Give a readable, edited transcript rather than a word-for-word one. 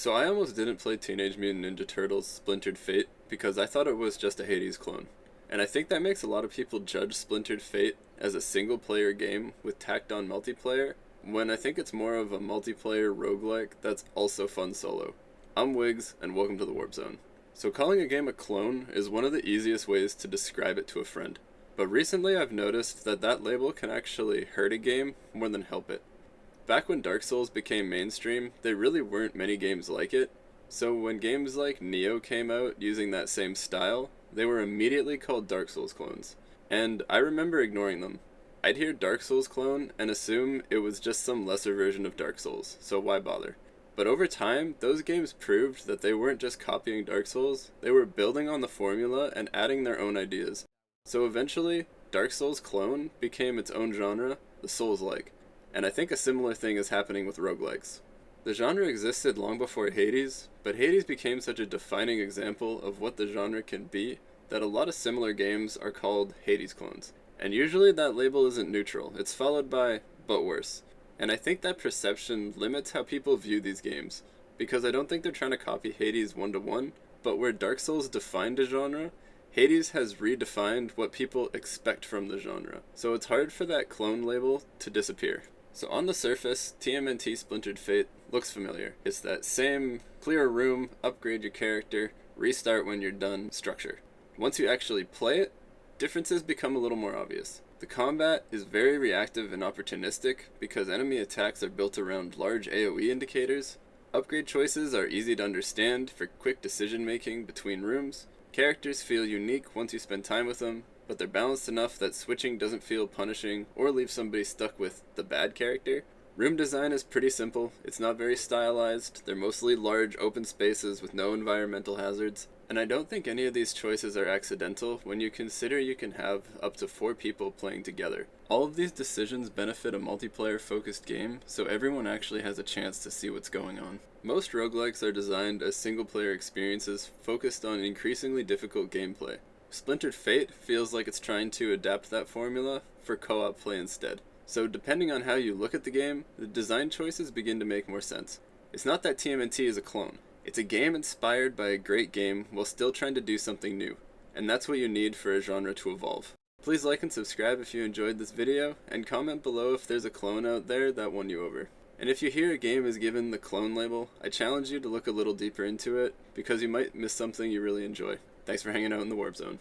So I almost didn't play Teenage Mutant Ninja Turtles Splintered Fate because I thought it was just a Hades clone. And I think that makes a lot of people judge Splintered Fate as a single player game with tacked on multiplayer, when I think it's more of a multiplayer roguelike that's also fun solo. I'm Wiggs, and welcome to the Warp Zone. So calling a game a clone is one of the easiest ways to describe it to a friend. But recently I've noticed that that label can actually hurt a game more than help it. Back when Dark Souls became mainstream, there really weren't many games like it, so when games like Nioh came out using that same style, they were immediately called Dark Souls clones. And I remember ignoring them. I'd hear Dark Souls clone and assume it was just some lesser version of Dark Souls, so why bother? But over time, those games proved that they weren't just copying Dark Souls, they were building on the formula and adding their own ideas. So eventually, Dark Souls clone became its own genre, the Souls-like. And I think a similar thing is happening with roguelikes. The genre existed long before Hades, but Hades became such a defining example of what the genre can be that a lot of similar games are called Hades clones. And usually that label isn't neutral, it's followed by, but worse. And I think that perception limits how people view these games, because I don't think they're trying to copy Hades one-to-one, but where Dark Souls defined a genre, Hades has redefined what people expect from the genre. So it's hard for that clone label to disappear. So on the surface, TMNT Splintered Fate looks familiar. It's that same clear a room, upgrade your character, restart when you're done structure. Once you actually play it, differences become a little more obvious. The combat is very reactive and opportunistic because enemy attacks are built around large AoE indicators. Upgrade choices are easy to understand for quick decision making between rooms. Characters feel unique once you spend time with them, but they're balanced enough that switching doesn't feel punishing or leave somebody stuck with the bad character. Room design is pretty simple, it's not very stylized, they're mostly large open spaces with no environmental hazards, and I don't think any of these choices are accidental when you consider you can have up to 4 people playing together. All of these decisions benefit a multiplayer-focused game, so everyone actually has a chance to see what's going on. Most roguelikes are designed as single-player experiences focused on increasingly difficult gameplay. Splintered Fate feels like it's trying to adapt that formula for co-op play instead. So depending on how you look at the game, the design choices begin to make more sense. It's not that TMNT is a clone. It's a game inspired by a great game while still trying to do something new. And that's what you need for a genre to evolve. Please like and subscribe if you enjoyed this video, and comment below if there's a clone out there that won you over. And if you hear a game is given the clone label, I challenge you to look a little deeper into it, because you might miss something you really enjoy. Thanks for hanging out in the Warp Zone.